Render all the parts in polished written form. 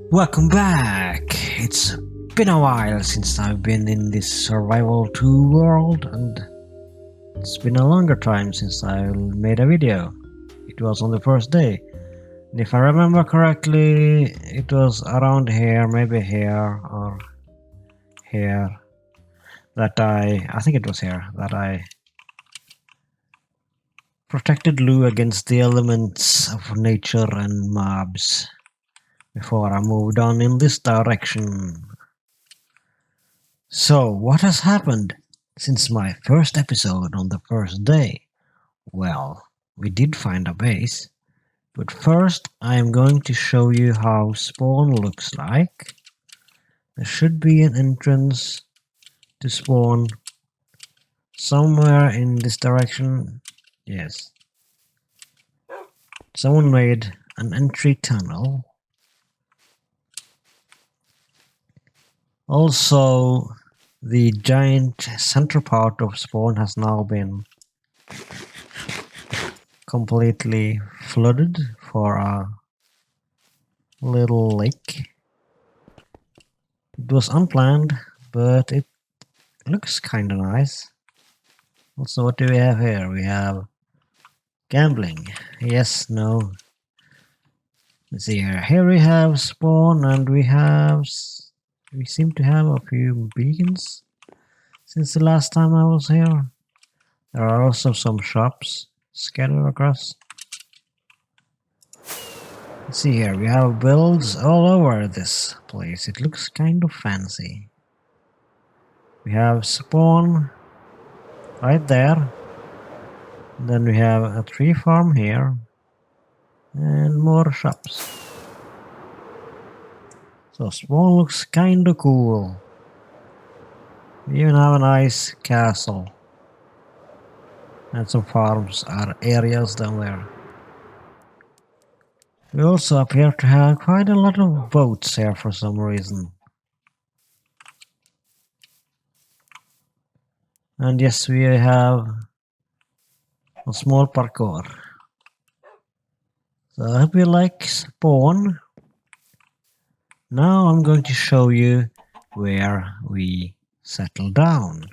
Welcome back! It's been a while since I've been in this Survival 2 world, and it's been a longer time since I made a video. It was on the first day. And if I remember correctly, it was around here, maybe here or here, that I think it was here, that I protected Lou against the elements of nature and mobs before I moved on in this direction. So, what has happened since my first episode on the first day? Well, we did find a base, but first I am going to show you how spawn looks like. There should be an entrance to spawn somewhere in this direction. Yes. Someone made an entry tunnel. Also, the giant center part of spawn has now been completely flooded for a little lake. It was unplanned, but it looks kinda nice. Also, what do we have here? We have gambling. Yes, no. Let's see here. Here we have spawn, and we seem to have a few beacons since the last time I was here. There are also some shops scattered across. Let's see here, we have builds all over this place. It looks kind of fancy. We have spawn right there. And then we have a tree farm here. And more shops. So spawn looks kinda cool. We even have a nice castle. And some farms or areas down there. We also appear to have quite a lot of boats here for some reason. And yes, we have a small parkour. So I hope you like spawn. Now I'm going to show you where we settle down.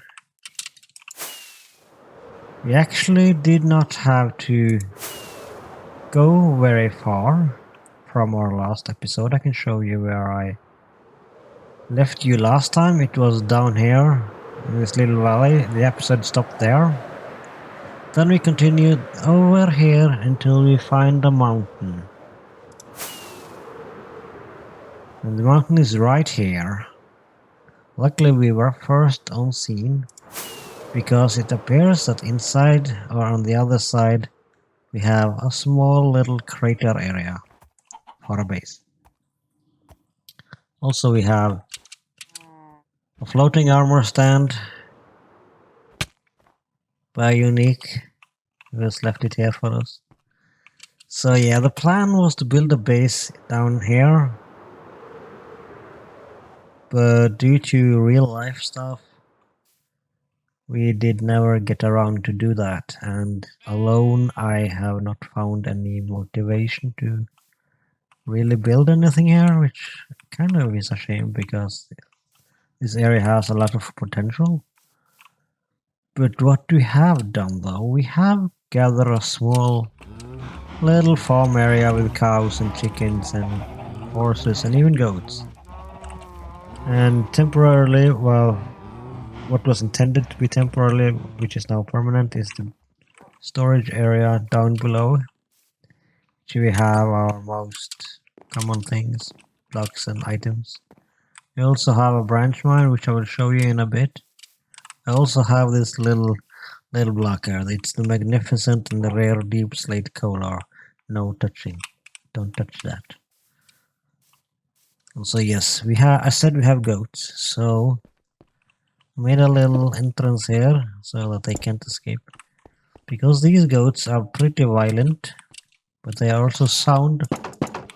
We actually did not have to go very far from our last episode. I can show you where I left you last time. It was down here in this little valley. The episode stopped there. Then we continued over here until we find a mountain. And the mountain is right here. Luckily we were first on scene, because it appears that inside or on the other side we have a small little crater area for a base. Also we have a floating armor stand by Unique, who has left it here for us. So yeah, the plan was to build a base down here, but due to real life stuff we did never get around to do that, and alone I have not found any motivation to really build anything here, which kind of is a shame because this area has a lot of potential. But what we have done though, we have gathered a small little farm area with cows and chickens and horses and even goats. And temporarily, well, what was intended to be temporarily, which is now permanent, is the storage area down below. Here we have our most common things, blocks and items. We also have a branch mine, which I will show you in a bit. I also have this little block here. It's the magnificent and the rare deep slate color. No touching. Don't touch that. Also, yes, I said we have goats, so I made a little entrance here so that they can't escape. Because these goats are pretty violent, but they also sound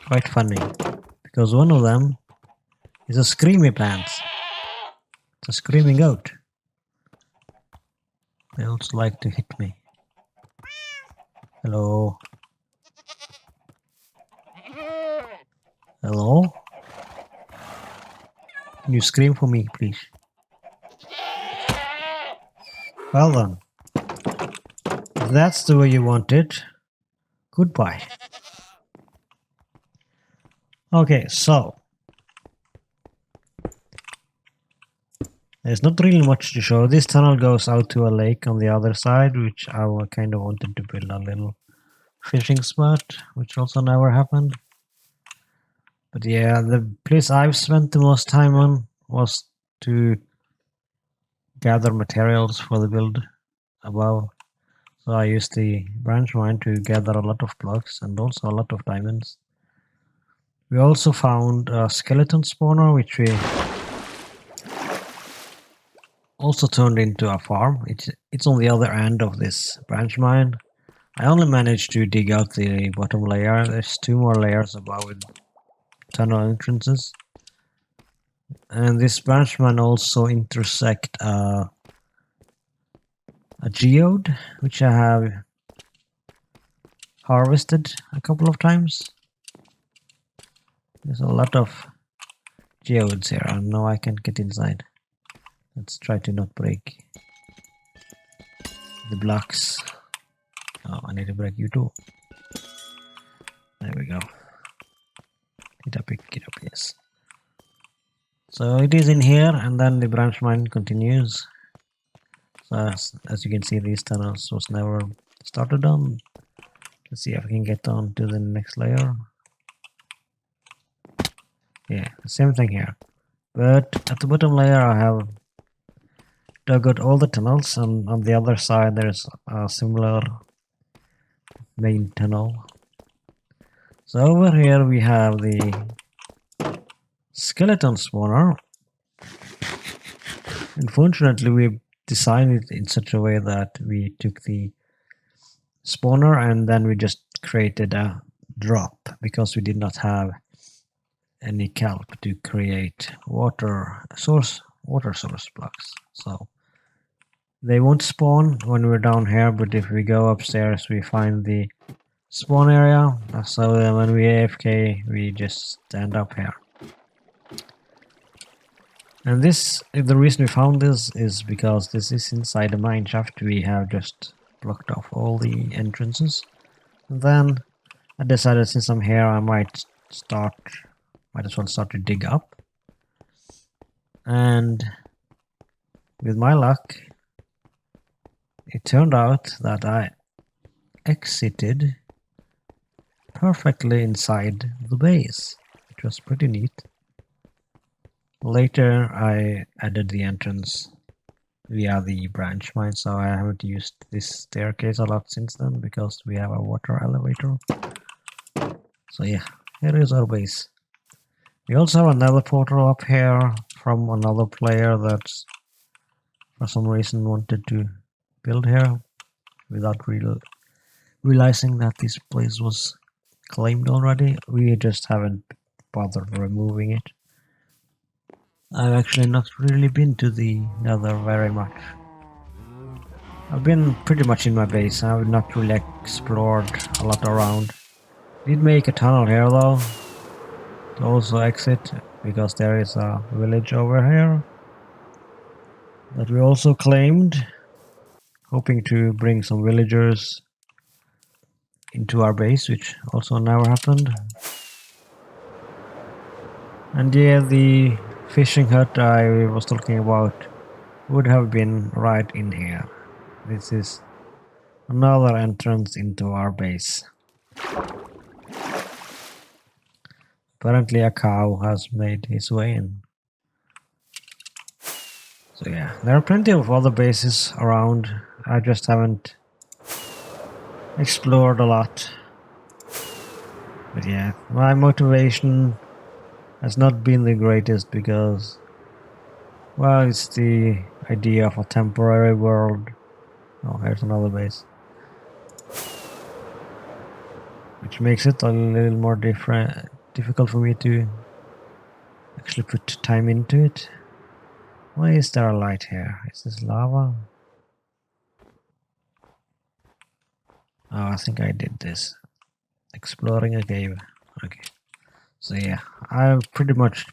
quite funny. Because one of them is a screamy pants. It's a screaming goat. They also like to hit me. Hello? Hello? Can you scream for me, please? Well then. If that's the way you want it, goodbye. Okay, so there's not really much to show. This tunnel goes out to a lake on the other side, which I kind of wanted to build a little fishing spot, which also never happened. But yeah, the place I've spent the most time on was to gather materials for the build above. So I used the branch mine to gather a lot of blocks and also a lot of diamonds. We also found a skeleton spawner, which we also turned into a farm. It's on the other end of this branch mine. I only managed to dig out the bottom layer. There's 2 more layers above with tunnel entrances. And this branch mine also intersect a geode, which I have harvested a couple of times. There's a lot of geodes here. I know I can't get inside. Let's try to not break the blocks. Oh, I need to break you too. There we go. Pick it up, yes. So it is in here, and then the branch mine continues. So as you can see, these tunnels was never started on. Let's see if I can get on to the next layer. Yeah, same thing here. But at the bottom layer I have dug out all the tunnels, and on the other side there's a similar main tunnel. So over here we have the skeleton spawner. Unfortunately, we designed it in such a way that we took the spawner and then we just created a drop because we did not have any kelp to create water source blocks. So they won't spawn when we're down here, but if we go upstairs we find the spawn area. So when we AFK we just stand up here. And the reason we found this is because this is inside the mine shaft. We have just blocked off all the entrances. And then I decided, since I'm here, I might as well start to dig up. And with my luck, it turned out that I exited perfectly inside the base, which was pretty neat. Later I added the entrance via the branch mine, so I haven't used this staircase a lot since then because we have a water elevator. So yeah, here is our base. We also have another portal up here from another player that for some reason wanted to build here without realizing that this place was claimed already. We just haven't bothered removing it. I've actually not really been to the nether very much. I've been pretty much in my base. I've not really explored a lot around. Did make a tunnel here though to also exit, because there is a village over here that we also claimed, hoping to bring some villagers into our base, which also never happened. And yeah, the fishing hut I was talking about would have been right in here. This is another entrance into our base. Apparently a cow has made his way in. So yeah, there are plenty of other bases around. I just haven't explored a lot. But yeah, my motivation has not been the greatest because, well, it's the idea of a temporary world. Oh, here's another base. Which makes it a little more difficult for me to actually put time into it. Why is there a light here? Is this lava? Oh, I think I did this. Exploring a cave. Okay. So yeah, I've pretty much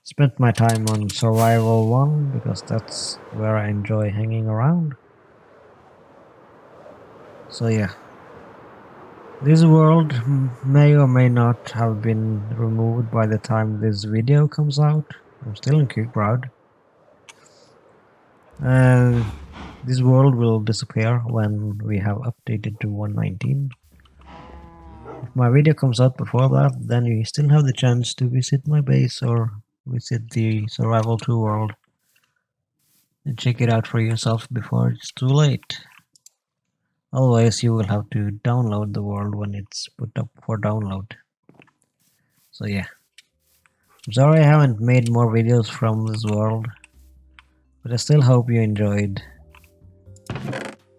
spent my time on Survival 1 because that's where I enjoy hanging around. So yeah, this world may or may not have been removed by the time this video comes out. I'm still in Cubekrowd. This world will disappear when we have updated to 1.19. If my video comes out before that, then you still have the chance to visit my base or visit the Survival 2 world and check it out for yourself before it's too late. Otherwise, you will have to download the world when it's put up for download. So yeah, I'm sorry I haven't made more videos from this world, but I still hope you enjoyed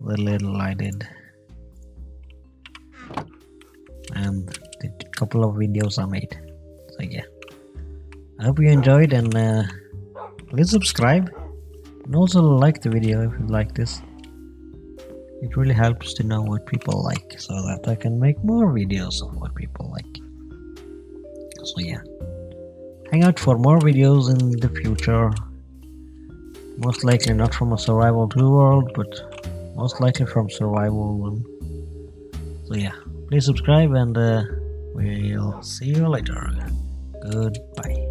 the little I did and the couple of videos I made. So yeah, I hope you enjoyed, and please subscribe and also like the video if you like this. It really helps to know what people like so that I can make more videos of what people like. So yeah, hang out for more videos in the future. Most likely not from a Survival 2 world, but most likely from Survival 1. So yeah, please subscribe, and we'll see you later. Goodbye.